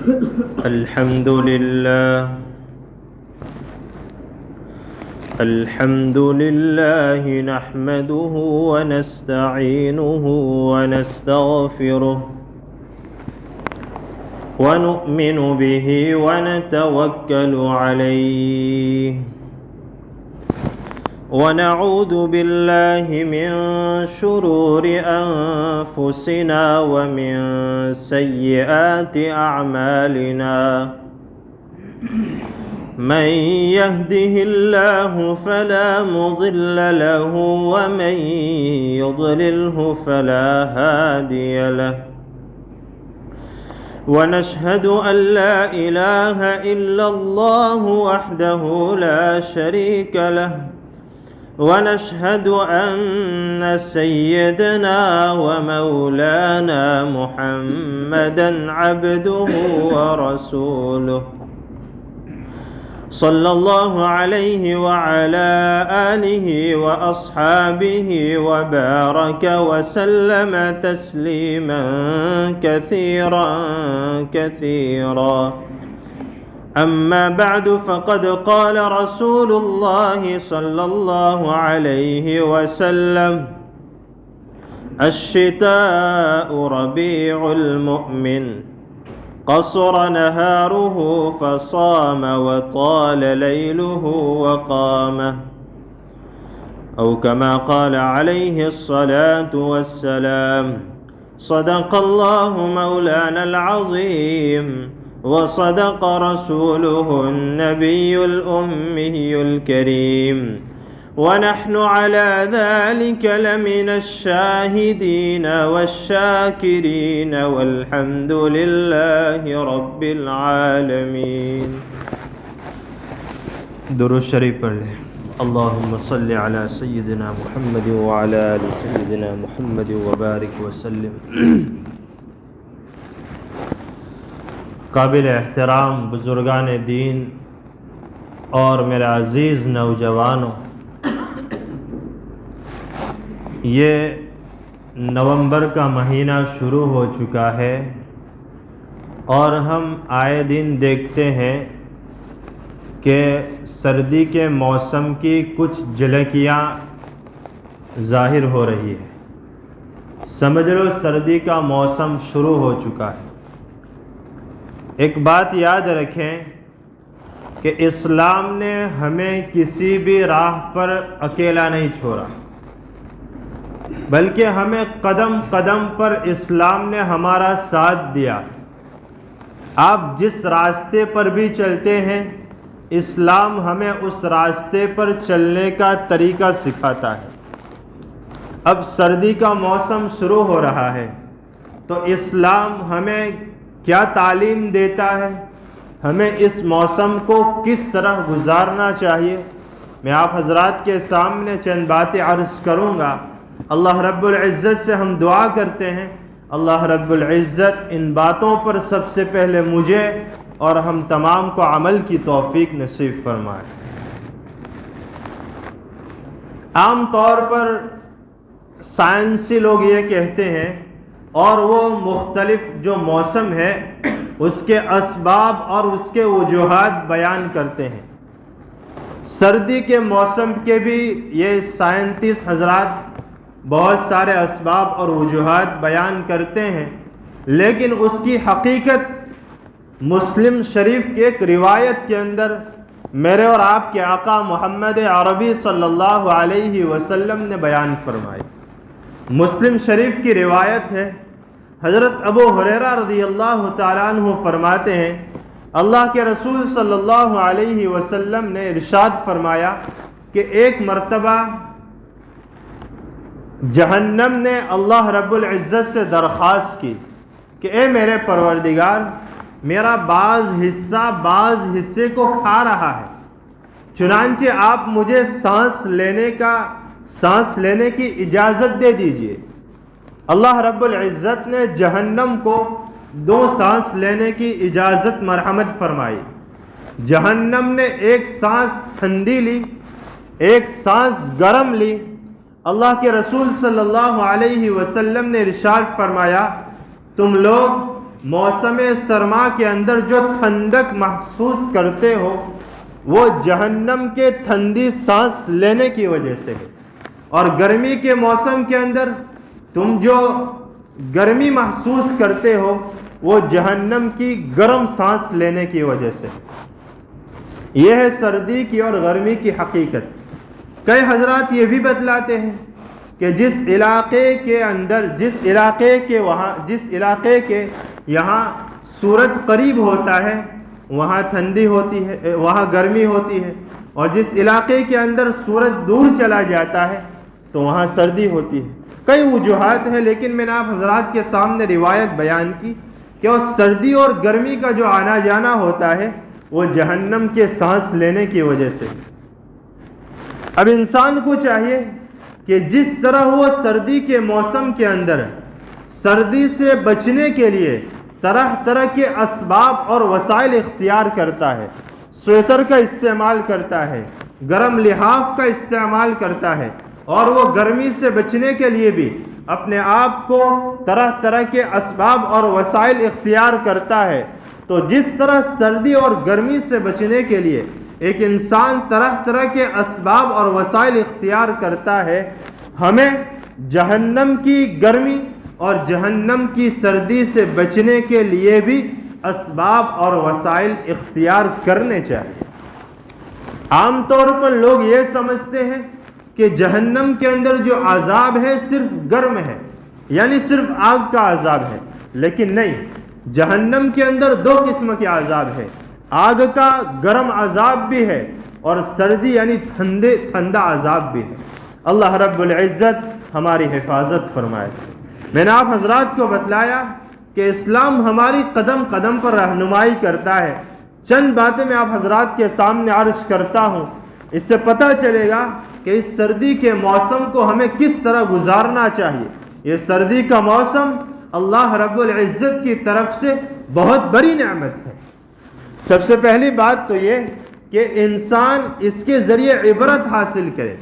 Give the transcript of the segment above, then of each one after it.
الحمد لله نحمده ونستعينه ونستغفره ونؤمن به ونتوكل عليه ونعوذ بالله من شرور أنفسنا ومن سيئات أعمالنا من يهده الله فلا مضل له ومن يضلله فلا هادي له ونشهد أن لا إله إلا الله وحده لا شريك له ونشهد أن سيدنا ومولانا محمدا عبده ورسوله صلى الله عليه وعلى آله وأصحابه وبارك وسلم تسليما كثيرا كثيرا أما بعد فقد قال رسول الله صلى الله عليه وسلم الشتاء ربيع المؤمن قصر نهاره فصام وطال ليله وقامه أو كما قال عليه الصلاة والسلام صدق الله مولانا العظيم وصدق رسوله النبي الأمي الكريم ونحن على ذلك لمن الشاهدين والشاكرين والحمد لله رب العالمين. درود شریف پڑھ لیں. اللهم صل على سيدنا محمد وعلى آل سيدنا محمد وبارك وسلم. قابل احترام بزرگان دین اور میرے عزیز نوجوانوں، یہ نومبر کا مہینہ شروع ہو چکا ہے اور ہم آئے دن دیکھتے ہیں کہ سردی کے موسم کی کچھ جھلکیاں ظاہر ہو رہی ہے. سمجھ لو سردی کا موسم شروع ہو چکا ہے. ایک بات یاد رکھیں کہ اسلام نے ہمیں کسی بھی راہ پر اکیلا نہیں چھوڑا، بلکہ ہمیں قدم قدم پر اسلام نے ہمارا ساتھ دیا. آپ جس راستے پر بھی چلتے ہیں اسلام ہمیں اس راستے پر چلنے کا طریقہ سکھاتا ہے. اب سردی کا موسم شروع ہو رہا ہے تو اسلام ہمیں کیا تعلیم دیتا ہے، ہمیں اس موسم کو کس طرح گزارنا چاہیے، میں آپ حضرات کے سامنے چند باتیں عرض کروں گا. اللہ رب العزت سے ہم دعا کرتے ہیں اللہ رب العزت ان باتوں پر سب سے پہلے مجھے اور ہم تمام کو عمل کی توفیق نصیب فرمائے. عام طور پر سائنسی لوگ یہ کہتے ہیں اور وہ مختلف جو موسم ہے اس کے اسباب اور اس کے وجوہات بیان کرتے ہیں. سردی کے موسم کے بھی یہ سائنٹسٹ حضرات بہت سارے اسباب اور وجوہات بیان کرتے ہیں، لیکن اس کی حقیقت مسلم شریف کی ایک روایت کے اندر میرے اور آپ کے آقا محمد عربی صلی اللہ علیہ وسلم نے بیان فرمائی. مسلم شریف کی روایت ہے، حضرت ابو ہریرہ رضی اللہ تعالیٰ عنہ فرماتے ہیں اللہ کے رسول صلی اللہ علیہ وسلم نے ارشاد فرمایا کہ ایک مرتبہ جہنم نے اللہ رب العزت سے درخواست کی کہ اے میرے پروردگار، میرا بعض حصے کو کھا رہا ہے، چنانچہ آپ مجھے سانس لینے کی اجازت دے دیجئے. اللہ رب العزت نے جہنم کو 2 سانس لینے کی اجازت مرحمت فرمائی. جہنم نے ایک سانس ٹھنڈی لی، ایک سانس گرم لی. اللہ کے رسول صلی اللہ علیہ وسلم نے ارشاد فرمایا تم لوگ موسم سرما کے اندر جو ٹھنڈک محسوس کرتے ہو وہ جہنم کے ٹھنڈی سانس لینے کی وجہ سے ہے، اور گرمی کے موسم کے اندر تم جو گرمی محسوس کرتے ہو وہ جہنم کی گرم سانس لینے کی وجہ سے۔ یہ ہے سردی کی اور گرمی کی حقیقت۔ کئی حضرات یہ بھی بتلاتے ہیں کہ جس علاقے کے یہاں سورج قریب ہوتا ہے وہاں ٹھنڈی ہوتی ہے، وہاں گرمی ہوتی ہے، اور جس علاقے کے اندر سورج دور چلا جاتا ہے تو وہاں سردی ہوتی ہے۔ کئی وجوہات ہیں، لیکن میں نے آپ حضرات کے سامنے روایت بیان کی کہ وہ سردی اور گرمی کا جو آنا جانا ہوتا ہے وہ جہنم کے سانس لینے کی وجہ سے۔ اب انسان کو چاہیے کہ جس طرح وہ سردی کے موسم کے اندر سردی سے بچنے کے لیے طرح طرح کے اسباب اور وسائل اختیار کرتا ہے، سویٹر کا استعمال کرتا ہے، گرم لحاف کا استعمال کرتا ہے، اور وہ گرمی سے بچنے کے لیے بھی اپنے آپ کو طرح طرح کے اسباب اور وسائل اختیار کرتا ہے، تو جس طرح سردی اور گرمی سے بچنے کے لیے ایک انسان طرح طرح کے اسباب اور وسائل اختیار کرتا ہے، ہمیں جہنم کی گرمی اور جہنم کی سردی سے بچنے کے لیے بھی اسباب اور وسائل اختیار کرنے چاہیے۔ عام طور پر لوگ یہ سمجھتے ہیں کہ جہنم کے اندر جو عذاب ہے صرف گرم ہے، یعنی صرف آگ کا عذاب ہے، لیکن نہیں، جہنم کے اندر دو قسم کے عذاب ہے، آگ کا گرم عذاب بھی ہے اور سردی یعنی ٹھنڈا عذاب بھی ہے۔ اللہ رب العزت ہماری حفاظت فرمائے۔ میں نے آپ حضرات کو بتلایا کہ اسلام ہماری قدم قدم پر رہنمائی کرتا ہے۔ چند باتیں میں آپ حضرات کے سامنے عرض کرتا ہوں، اس سے پتہ چلے گا کہ اس سردی کے موسم کو ہمیں کس طرح گزارنا چاہیے۔ یہ سردی کا موسم اللہ رب العزت کی طرف سے بہت بڑی نعمت ہے۔ سب سے پہلی بات تو یہ کہ انسان اس کے ذریعے عبرت حاصل کرے،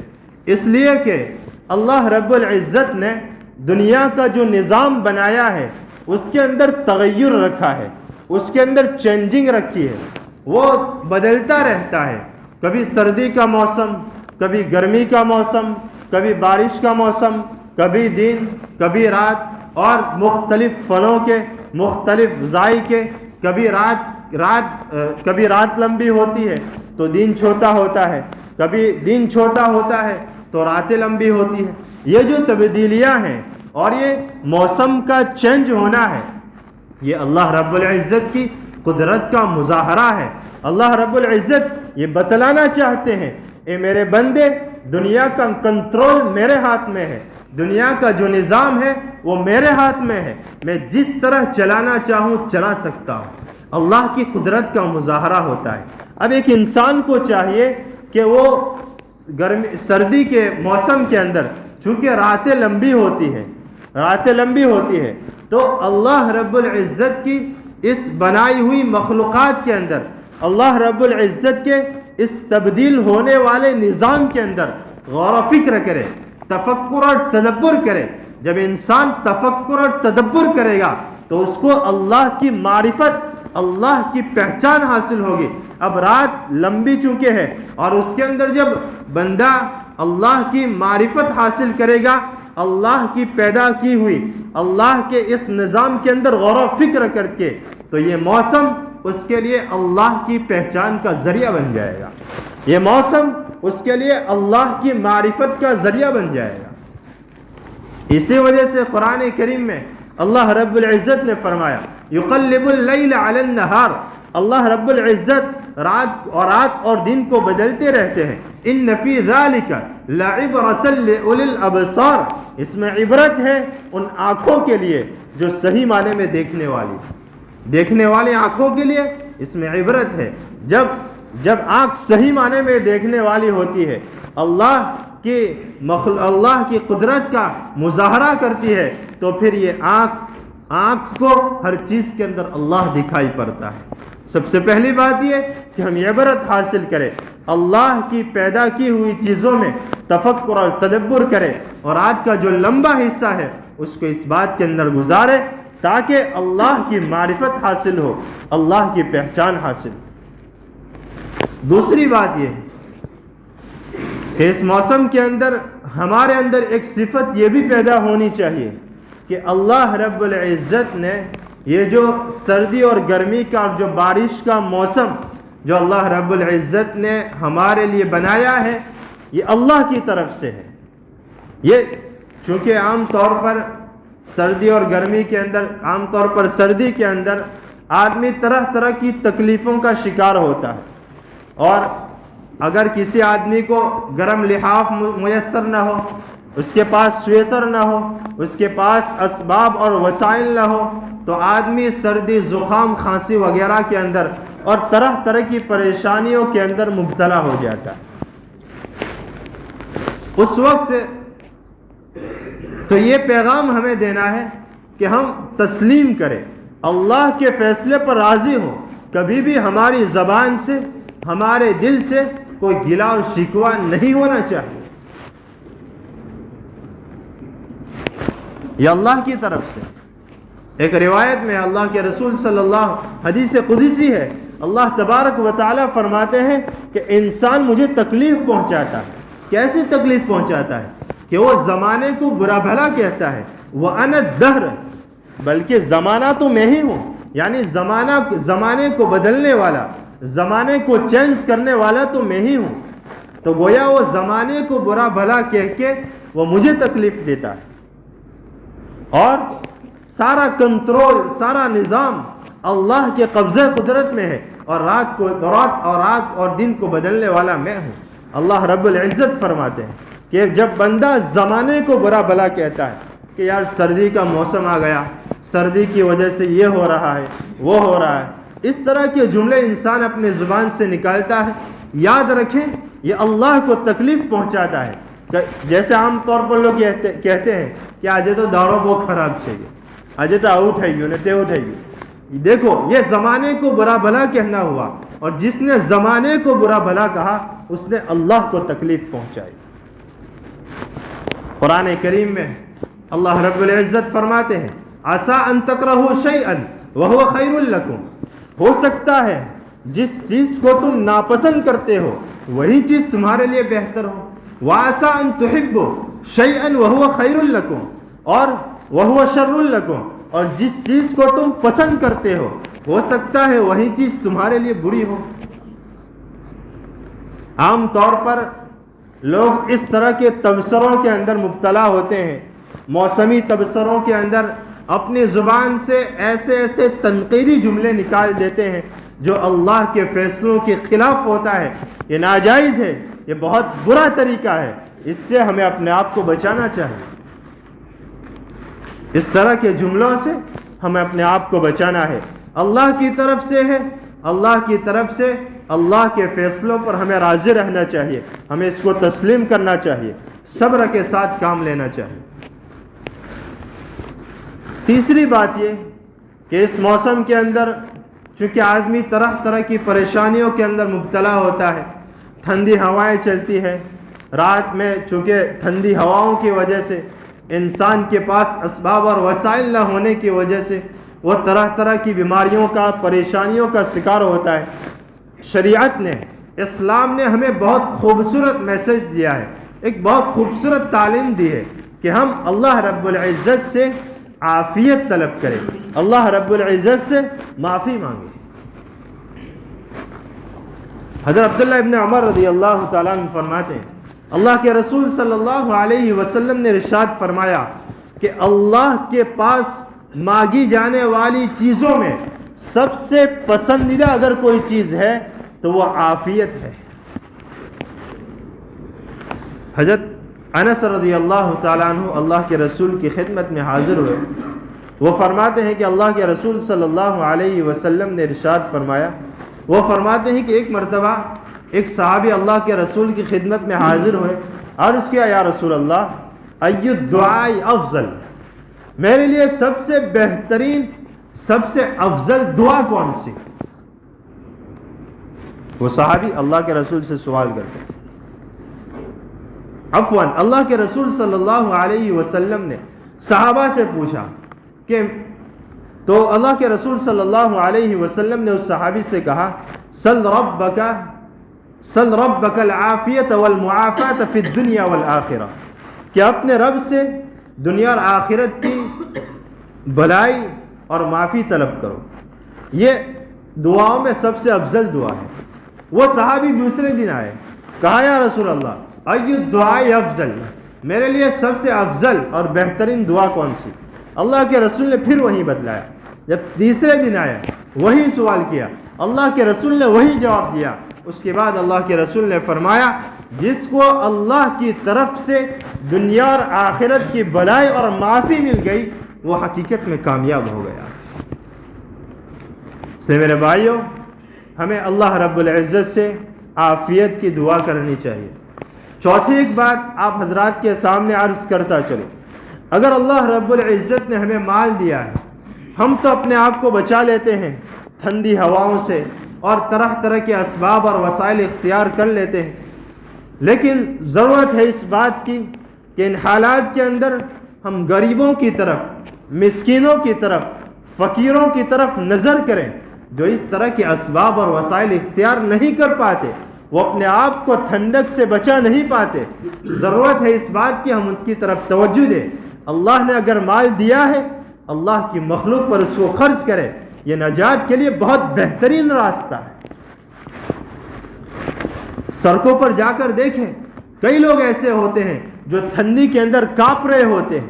اس لیے کہ اللہ رب العزت نے دنیا کا جو نظام بنایا ہے اس کے اندر تغیر رکھا ہے، اس کے اندر چینجنگ رکھی ہے، وہ بدلتا رہتا ہے۔ کبھی سردی کا موسم، کبھی گرمی کا موسم، کبھی بارش کا موسم، کبھی دن، کبھی رات، اور مختلف پھلوں کے، مختلف ذائقے، کبھی رات لمبی ہوتی ہے تو دن چھوٹا ہوتا ہے، کبھی دن چھوٹا ہوتا ہے تو راتیں لمبی ہوتی ہے۔ یہ جو تبدیلیاں ہیں اور یہ موسم کا چینج ہونا ہے، یہ اللہ رب العزت کی قدرت کا مظاہرہ ہے۔ اللہ رب العزت یہ بتلانا چاہتے ہیں، اے میرے بندے، دنیا کا کنٹرول میرے ہاتھ میں ہے، دنیا کا جو نظام ہے وہ میرے ہاتھ میں ہے، میں جس طرح چلانا چاہوں چلا سکتا ہوں۔ اللہ کی قدرت کا مظاہرہ ہوتا ہے۔ اب ایک انسان کو چاہیے کہ وہ سردی کے موسم کے اندر چونکہ راتیں لمبی ہوتی ہے تو اللہ رب العزت کی اس بنائی ہوئی مخلوقات کے اندر، اللہ رب العزت کے اس تبدیل ہونے والے نظام کے اندر غور و فکر کرے، تفکر اور تدبر کرے۔ جب انسان تفکر اور تدبر کرے گا تو اس کو اللہ کی معرفت، اللہ کی پہچان حاصل ہوگی۔ اب رات لمبی چونکہ ہے اور اس کے اندر جب بندہ اللہ کی معرفت حاصل کرے گا، اللہ کی پیدا کی ہوئی اللہ کے اس نظام کے اندر غور و فکر کر کے، تو یہ موسم اس کے لیے اللہ کی پہچان کا ذریعہ بن جائے گا، یہ موسم اس کے لیے اللہ کی معرفت کا ذریعہ بن جائے گا۔ اسی وجہ سے قرآن کریم میں اللہ رب العزت نے فرمایا یقلب اللیل علی النہار، اللہ رب العزت رات اور دن کو بدلتے رہتے ہیں۔ ان فی ذالک لعبرۃ لأولی الابصار، اس میں عبرت ہے ان آنکھوں کے لیے جو صحیح معنی میں دیکھنے والی آنکھوں کے لیے اس میں عبرت ہے۔ جب آنکھ صحیح معنی میں دیکھنے والی ہوتی ہے، اللہ کی قدرت کا مظاہرہ کرتی ہے، تو پھر یہ آنکھ کو ہر چیز کے اندر اللہ دکھائی پڑتا ہے۔ سب سے پہلی بات یہ کہ ہم عبرت حاصل کریں، اللہ کی پیدا کی ہوئی چیزوں میں تفکر اور تدبر کریں، اور آج کا جو لمبا حصہ ہے اس کو اس بات کے اندر گزارے تاکہ اللہ کی معرفت حاصل ہو، اللہ کی پہچان حاصل ہو۔ دوسری بات یہ کہ اس موسم کے اندر ہمارے اندر ایک صفت یہ بھی پیدا ہونی چاہیے کہ اللہ رب العزت نے یہ جو سردی اور گرمی کا اور جو بارش کا موسم جو اللہ رب العزت نے ہمارے لیے بنایا ہے، یہ اللہ کی طرف سے ہے۔ یہ چونکہ عام طور پر سردی اور گرمی کے اندر، عام طور پر سردی کے اندر آدمی طرح طرح کی تکلیفوں کا شکار ہوتا ہے، اور اگر کسی آدمی کو گرم لحاف میسر نہ ہو، اس کے پاس سویٹر نہ ہو، اس کے پاس اسباب اور وسائل نہ ہو، تو آدمی سردی، زکام، کھانسی وغیرہ کے اندر اور طرح طرح کی پریشانیوں کے اندر مبتلا ہو جاتا ہے۔ اس وقت تو یہ پیغام ہمیں دینا ہے کہ ہم تسلیم کریں، اللہ کے فیصلے پر راضی ہوں، کبھی بھی ہماری زبان سے، ہمارے دل سے کوئی گلہ اور شکوہ نہیں ہونا چاہیے۔ یہ اللہ کی طرف سے ایک روایت میں اللہ کے رسول صلی اللہ، حدیث قدسی ہے، اللہ تبارک و تعالی فرماتے ہیں کہ انسان مجھے تکلیف پہنچاتا ہے۔ کیسی تکلیف پہنچاتا ہے؟ کہ وہ زمانے کو برا بھلا کہتا ہے، وَأَنَا الدَّهْرُ، بلکہ زمانہ تو میں ہی ہوں، یعنی زمانے کو بدلنے والا، زمانے کو چینج کرنے والا تو میں ہی ہوں۔ تو گویا وہ زمانے کو برا بھلا کہہ کے وہ مجھے تکلیف دیتا ہے، اور سارا کنٹرول، سارا نظام اللہ کے قبضہ قدرت میں ہے، اور رات اور دن کو بدلنے والا میں ہوں۔ اللہ رب العزت فرماتے ہیں کہ جب بندہ زمانے کو برا بھلا کہتا ہے کہ یار سردی کا موسم آ گیا، سردی کی وجہ سے یہ ہو رہا ہے، وہ ہو رہا ہے، اس طرح کے جملے انسان اپنے زبان سے نکالتا ہے، یاد رکھیں یہ اللہ کو تکلیف پہنچاتا ہے۔ جیسے عام طور پر لوگ کہتے ہیں کہ آج تو داڑو بہت خراب چاہیے، آج تو آؤٹ ہے گی تے اٹھے گی۔ دیکھو یہ زمانے کو برا بھلا کہنا ہوا، اور جس نے زمانے کو برا بھلا کہا اس نے اللہ کو تکلیف پہنچائی۔ قرآن کریم میں اللہ رب العزت فرماتے ہیں عسیٰ ان تکرہوا شیئا وہو خیر لکم، ہو سکتا ہے جس چیز کو تم ناپسند کرتے ہو وہی چیز تمہارے لیے بہتر ہو، وعسیٰ ان تحبوا شیئا وہو خیر لکم، اور وہو شر لکم، اور جس چیز کو تم پسند کرتے ہو سکتا ہے وہی چیز تمہارے لیے بری ہو۔ عام طور پر لوگ اس طرح کے تبصروں کے اندر مبتلا ہوتے ہیں، موسمی تبصروں کے اندر اپنی زبان سے ایسے تنقیدی جملے نکال دیتے ہیں جو اللہ کے فیصلوں کے خلاف ہوتا ہے۔ یہ ناجائز ہے، یہ بہت برا طریقہ ہے، اس سے ہمیں اپنے آپ کو بچانا چاہیے۔ اس طرح کے جملوں سے ہمیں اپنے آپ کو بچانا ہے۔ اللہ کی طرف سے ہے، اللہ کی طرف سے اللہ کے فیصلوں پر ہمیں راضی رہنا چاہیے، ہمیں اس کو تسلیم کرنا چاہیے، صبر کے ساتھ کام لینا چاہیے۔ تیسری بات یہ کہ اس موسم کے اندر چونکہ آدمی طرح طرح کی پریشانیوں کے اندر مبتلا ہوتا ہے، ٹھنڈی ہوائیں چلتی ہے، رات میں چونکہ ٹھنڈی ہواؤں کی وجہ سے انسان کے پاس اسباب اور وسائل نہ ہونے کی وجہ سے وہ طرح طرح کی بیماریوں کا، پریشانیوں کا شکار ہوتا ہے۔ شریعت نے، اسلام نے ہمیں بہت خوبصورت میسج دیا ہے، ایک بہت خوبصورت تعلیم دی ہے کہ ہم اللہ رب العزت سے عافیت طلب کریں، اللہ رب العزت سے معافی مانگیں۔ حضرت عبداللہ ابن عمر رضی اللہ تعالیٰ عنہ فرماتے ہیں اللہ کے رسول صلی اللہ علیہ وسلم نے ارشاد فرمایا کہ اللہ کے پاس مانگی جانے والی چیزوں میں سب سے پسندیدہ اگر کوئی چیز ہے تو وہ عافیت ہے۔ حضرت انس رضی اللہ تعالیٰ عنہ اللہ کے رسول کی خدمت میں حاضر ہوئے، وہ فرماتے ہیں کہ اللہ کے رسول صلی اللہ علیہ وسلم نے ارشاد فرمایا، وہ فرماتے ہیں کہ ایک مرتبہ ایک صحابی اللہ کے رسول کی خدمت میں حاضر ہوئے، عرض کیا یا رسول اللہ ای الدعاء افضل، میرے لیے سب سے بہترین، سب سے افضل دعا کون سی؟ وہ صحابی اللہ کے رسول سے سوال کرتے ہیں۔ عفواً اللہ کے رسول صلی اللہ علیہ وسلم نے صحابہ سے پوچھا کہ تو اللہ کے رسول صلی اللہ علیہ وسلم نے اس صحابی سے کہا سل ربک العافیۃ والمعافاۃ فی الدنیا والآخرہ، کہ اپنے رب سے دنیا اور آخرت کی بھلائی اور معافی طلب کرو. یہ دعاؤں میں سب سے افضل دعا ہے. وہ صحابی دوسرے دن آئے، کہا یا رسول اللہ ای الدعاء افضل، میرے لیے سب سے افضل اور بہترین دعا کون سی؟ اللہ کے رسول نے پھر وہی بتلایا. جب تیسرے دن آیا وہی سوال کیا، اللہ کے رسول نے وہی جواب دیا. اس کے بعد اللہ کے رسول نے فرمایا جس کو اللہ کی طرف سے دنیا اور آخرت کی بھلائی اور معافی مل گئی وہ حقیقت میں کامیاب ہو گیا. اس لیے میرے بھائیوں، ہمیں اللہ رب العزت سے عافیت کی دعا کرنی چاہیے. چوتھی ایک بات آپ حضرات کے سامنے عرض کرتا چلو، اگر اللہ رب العزت نے ہمیں مال دیا ہے، ہم تو اپنے آپ کو بچا لیتے ہیں ٹھنڈی ہواؤں سے اور طرح طرح کے اسباب اور وسائل اختیار کر لیتے ہیں، لیکن ضرورت ہے اس بات کی کہ ان حالات کے اندر ہم غریبوں کی طرف، مسکینوں کی طرف، فقیروں کی طرف نظر کریں جو اس طرح کے اسباب اور وسائل اختیار نہیں کر پاتے، وہ اپنے آپ کو ٹھنڈک سے بچا نہیں پاتے. ضرورت ہے اس بات کی ہم ان کی طرف توجہ دیں. اللہ نے اگر مال دیا ہے، اللہ کی مخلوق پر اس کو خرچ کرے. یہ نجات کے لیے بہت بہترین راستہ ہے. سڑکوں پر جا کر دیکھیں، کئی لوگ ایسے ہوتے ہیں جو ٹھنڈی کے اندر کانپ رہے ہوتے ہیں.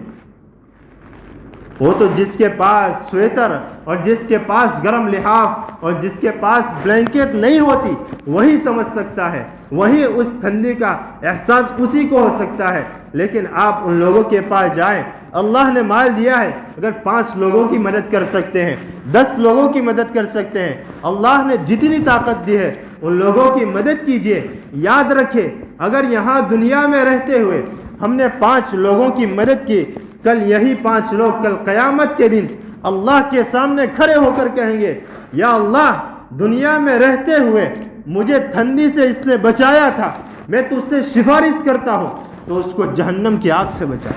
وہ تو جس کے پاس سویٹر اور جس کے پاس گرم لحاف اور جس کے پاس بلینکٹ نہیں ہوتی وہی سمجھ سکتا ہے، وہی اس ٹھنڈی کا احساس اسی کو ہو سکتا ہے. لیکن آپ ان لوگوں کے پاس جائیں، اللہ نے مال دیا ہے، اگر 5 لوگوں کی مدد کر سکتے ہیں، 10 لوگوں کی مدد کر سکتے ہیں، اللہ نے جتنی طاقت دی ہے ان لوگوں کی مدد کیجئے. یاد رکھیں اگر یہاں دنیا میں رہتے ہوئے ہم نے 5 لوگوں کی مدد کی، کل یہی 5 لوگ کل قیامت کے دن اللہ کے سامنے کھڑے ہو کر کہیں گے یا اللہ دنیا میں رہتے ہوئے مجھے ٹھنڈی سے اس نے بچایا تھا، میں تجھ سے سفارش کرتا ہوں تو اس کو جہنم کی آگ سے بچا.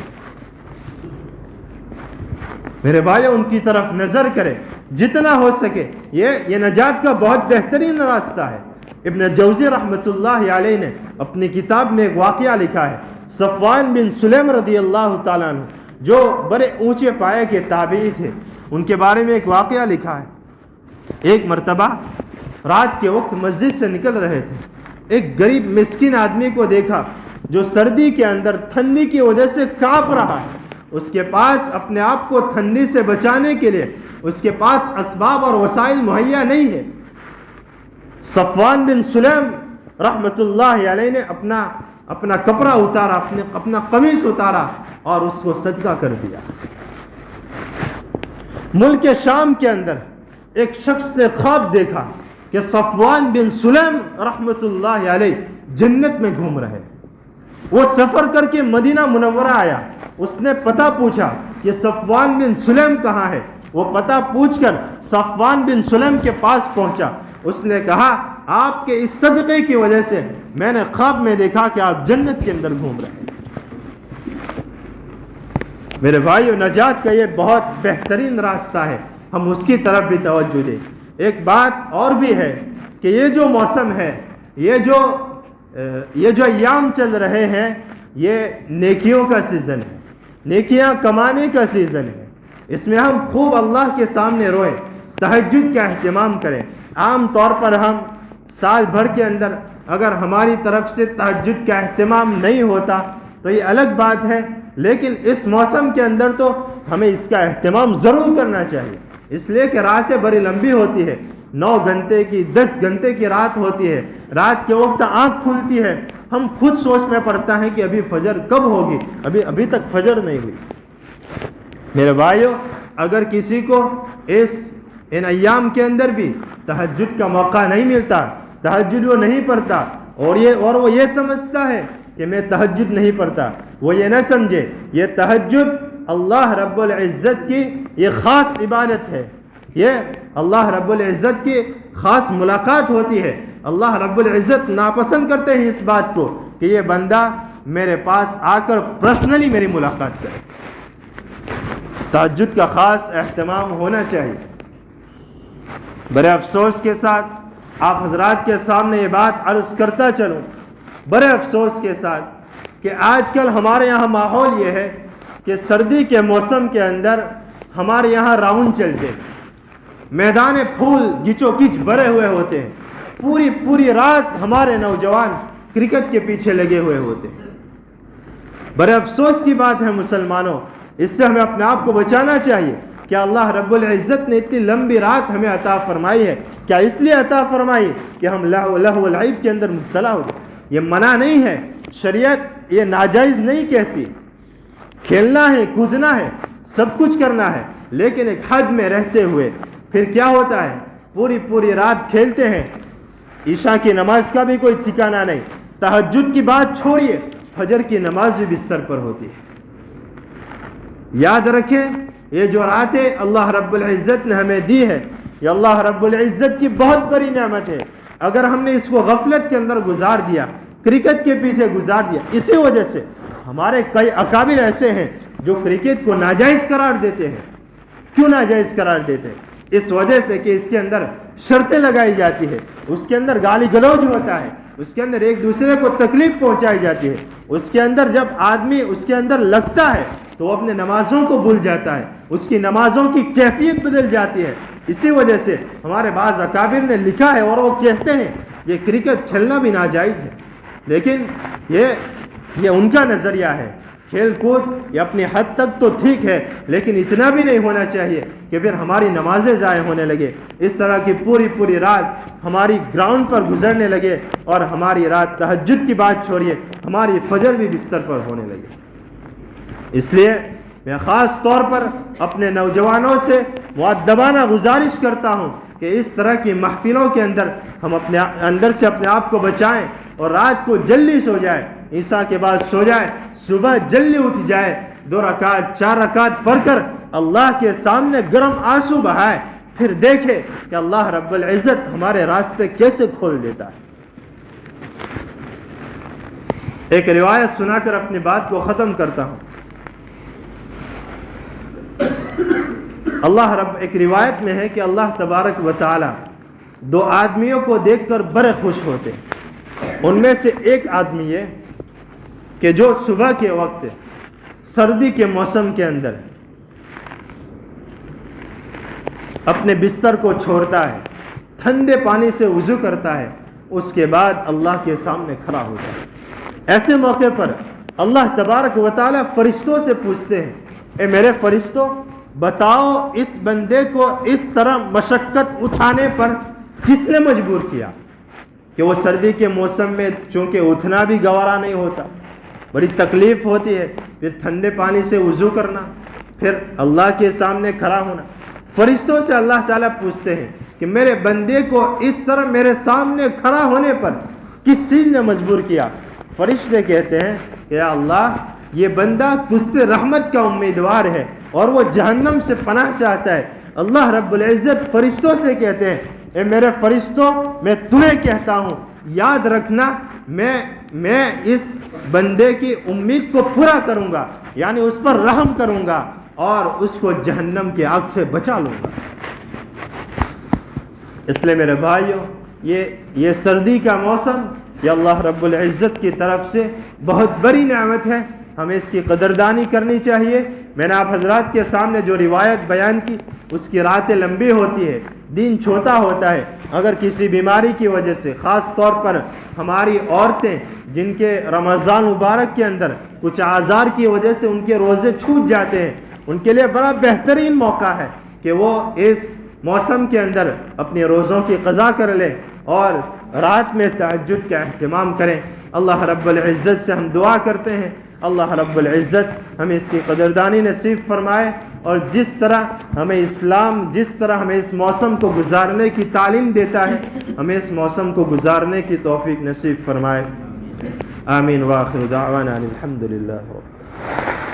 میرے بھائی ان کی طرف نظر کرے جتنا ہو سکے. یہ نجات کا بہت بہترین راستہ ہے. ابن جوزی رحمۃ اللہ علیہ نے اپنی کتاب میں ایک واقعہ لکھا ہے. صفوان بن سلیم رضی اللہ تعالیٰ عنہ جو بڑے اونچے پائے کے تابعی تھے، ان کے بارے میں ایک واقعہ لکھا ہے. ایک مرتبہ رات کے وقت مسجد سے نکل رہے تھے، ایک غریب مسکین آدمی کو دیکھا جو سردی کے اندر ٹھنڈی کی وجہ سے کانپ رہا ہے. اس کے پاس اپنے آپ کو ٹھنڈی سے بچانے کے لیے اس کے پاس اسباب اور وسائل مہیا نہیں ہے. صفوان بن سلیم رحمۃ اللہ علیہ نے اپنا کپڑا اتارا، اپنا قمیص اتارا اور اس کو صدقہ کر دیا. ملک شام کے اندر ایک شخص نے خواب دیکھا کہ صفوان بن سلیم رحمۃ اللہ علیہ جنت میں گھوم رہے. وہ سفر کر کے مدینہ منورہ آیا، اس نے پتہ پوچھا کہ صفوان بن سلیم کہاں ہے. وہ پتہ پوچھ کر صفوان بن سلیم کے پاس پہنچا. اس نے کہا آپ کے اس صدقے کی وجہ سے میں نے خواب میں دیکھا کہ آپ جنت کے اندر گھوم رہے ہیں. میرے بھائیو نجات کا یہ بہت بہترین راستہ ہے، ہم اس کی طرف بھی توجہ دیں. ایک بات اور بھی ہے کہ یہ جو موسم ہے، یہ جو ایام چل رہے ہیں، یہ نیکیوں کا سیزن ہے، نیکیاں کمانے کا سیزن ہے. اس میں ہم خوب اللہ کے سامنے روئیں، تہجد کا اہتمام کریں. عام طور پر ہم سال بھر کے اندر اگر ہماری طرف سے تہجد کا اہتمام نہیں ہوتا تو یہ الگ بات ہے، لیکن اس موسم کے اندر تو ہمیں اس کا اہتمام ضرور کرنا چاہیے. اس لیے کہ راتیں بڑی لمبی ہوتی ہے، 9 گھنٹے کی 10 گھنٹے کی رات ہوتی ہے. رات کے وقت آنکھ کھلتی ہے، ہم خود سوچ میں پڑتا ہے کہ ابھی فجر کب ہوگی، ابھی تک فجر نہیں ہوئی. میرے بھائیو اگر کسی کو ان ایام کے اندر بھی تہجد کا موقع نہیں ملتا، تہجد وہ نہیں پڑھتا اور وہ یہ سمجھتا ہے کہ میں تہجد نہیں پڑھتا، وہ یہ نہ سمجھے یہ تہجد اللہ رب العزت کی یہ خاص عبادت ہے، یہ اللہ رب العزت کی خاص ملاقات ہوتی ہے. اللہ رب العزت ناپسند کرتے ہیں اس بات کو کہ یہ بندہ میرے پاس آ کر پرسنلی میری ملاقات کرے. تہجد کا خاص اہتمام ہونا چاہیے۔ بڑے افسوس کے ساتھ آپ حضرات کے سامنے یہ بات عرض کرتا چلوں، بڑے افسوس کے ساتھ، کہ آج کل ہمارے یہاں ماحول یہ ہے کہ سردی کے موسم کے اندر ہمارے یہاں راؤنڈ چلتے ہیں، میدان پھول گچو گچ بھرے ہوئے ہوتے ہیں، پوری رات ہمارے نوجوان کرکٹ کے پیچھے لگے ہوئے ہوتے ہیں۔ بڑے افسوس کی بات ہے مسلمانوں، اس سے ہمیں اپنے آپ کو بچانا چاہیے۔ کیا اللہ رب العزت نے اتنی لمبی رات ہمیں عطا فرمائی ہے، کیا اس لیے عطا فرمائی کہ ہم لہو والعیب کے اندر مبتلا ہو جائیں؟ یہ منع نہیں ہے، شریعت یہ ناجائز نہیں کہتی، کھیلنا ہے، کودنا ہے، سب کچھ کرنا ہے، لیکن ایک حد میں رہتے ہوئے۔ پھر کیا ہوتا ہے، پوری رات کھیلتے ہیں، عشاء کی نماز کا بھی کوئی ٹھکانہ نہیں، تہجد کی بات چھوڑیے، فجر کی نماز بھی بستر پر ہوتی ہے۔ یاد رکھیں، یہ جو راتیں اللہ رب العزت نے ہمیں دی ہے، یہ اللہ رب العزت کی بہت بڑی نعمت ہے۔ اگر ہم نے اس کو غفلت کے اندر گزار دیا، کرکٹ کے پیچھے گزار دیا، اسی وجہ سے ہمارے کئی اکابر ایسے ہیں جو کرکٹ کو ناجائز قرار دیتے ہیں۔ کیوں ناجائز قرار دیتے ہیں؟ اس وجہ سے کہ اس کے اندر شرطیں لگائی جاتی ہے، اس کے اندر گالی گلوج ہوتا ہے، اس کے اندر ایک دوسرے کو تکلیف پہنچائی جاتی ہے، اس کے اندر جب آدمی اس کے اندر لگتا ہے تو وہ اپنے نمازوں کو بھول جاتا ہے، اس کی نمازوں کی کیفیت بدل جاتی ہے۔ اسی وجہ سے ہمارے بعض اکابر نے لکھا ہے اور وہ کہتے ہیں یہ کرکٹ کھیلنا بھی ناجائز ہے، لیکن یہ ان کا نظریہ ہے۔ کھیل کود یہ اپنی حد تک تو ٹھیک ہے، لیکن اتنا بھی نہیں ہونا چاہیے کہ پھر ہماری نمازیں ضائع ہونے لگے، اس طرح کی پوری رات ہماری گراؤنڈ پر گزرنے لگے، اور ہماری رات تہجد کی بات چھوڑیے، ہماری فجر بھی بستر پر ہونے لگے۔ اس لیے میں خاص طور پر اپنے نوجوانوں سے مؤدبانہ گزارش کرتا ہوں کہ اس طرح کی محفلوں کے اندر ہم اپنے اندر سے اپنے آپ کو بچائیں، اور رات کو جلدی سو جائے، عشاء کے بعد سو جائے، صبح جلدی اٹھ جائے، 2 رکعت 4 رکعت پڑھ کر اللہ کے سامنے گرم آنسو بہائے، پھر دیکھے کہ اللہ رب العزت ہمارے راستے کیسے کھول دیتا ہے۔ ایک روایت سنا کر اپنی بات کو ختم کرتا ہوں۔ ایک روایت میں ہے کہ اللہ تبارک و تعالی 2 آدمیوں کو دیکھ کر بڑے خوش ہوتے ہیں۔ ان میں سے ایک آدمی یہ کہ جو صبح کے وقت سردی کے موسم کے اندر اپنے بستر کو چھوڑتا ہے، ٹھنڈے پانی سے وضو کرتا ہے، اس کے بعد اللہ کے سامنے کھڑا ہوتا ہے۔ ایسے موقع پر اللہ تبارک و تعالی فرشتوں سے پوچھتے ہیں، اے میرے فرشتوں، بتاؤ اس بندے کو اس طرح مشقت اٹھانے پر کس نے مجبور کیا؟ کہ وہ سردی کے موسم میں چونکہ اٹھنا بھی گوارا نہیں ہوتا، بڑی تکلیف ہوتی ہے، پھر ٹھنڈے پانی سے وضو کرنا، پھر اللہ کے سامنے کھڑا ہونا۔ فرشتوں سے اللہ تعالیٰ پوچھتے ہیں کہ میرے بندے کو اس طرح میرے سامنے کھڑا ہونے پر کس چیز نے مجبور کیا؟ فرشتے کہتے ہیں کہ یا اللہ، یہ بندہ تجھ سے رحمت کا امیدوار ہے اور وہ جہنم سے پناہ چاہتا ہے۔ اللہ رب العزت فرشتوں سے کہتے ہیں، اے میرے فرشتوں، میں تمہیں کہتا ہوں، یاد رکھنا، میں اس بندے کی امید کو پورا کروں گا، یعنی اس پر رحم کروں گا اور اس کو جہنم کی آگ سے بچا لوں گا۔ اس لیے میرے بھائیوں، یہ سردی کا موسم یہ اللہ رب العزت کی طرف سے بہت بڑی نعمت ہے، ہمیں اس کی قدردانی کرنی چاہیے۔ میں نے آپ حضرات کے سامنے جو روایت بیان کی، اس کی راتیں لمبی ہوتی ہے، دن چھوٹا ہوتا ہے۔ اگر کسی بیماری کی وجہ سے، خاص طور پر ہماری عورتیں جن کے رمضان مبارک کے اندر کچھ اعذار کی وجہ سے ان کے روزے چھوٹ جاتے ہیں، ان کے لیے بڑا بہترین موقع ہے کہ وہ اس موسم کے اندر اپنے روزوں کی قضا کر لیں اور رات میں تہجد کا اہتمام کریں۔ اللہ رب العزت سے ہم دعا کرتے ہیں، اللہ رب العزت ہمیں اس کی قدردانی نصیب فرمائے، اور جس طرح ہمیں اس موسم کو گزارنے کی تعلیم دیتا ہے، ہمیں اس موسم کو گزارنے کی توفیق نصیب فرمائے۔ آمین، وآخر دعوانا الحمدللہ۔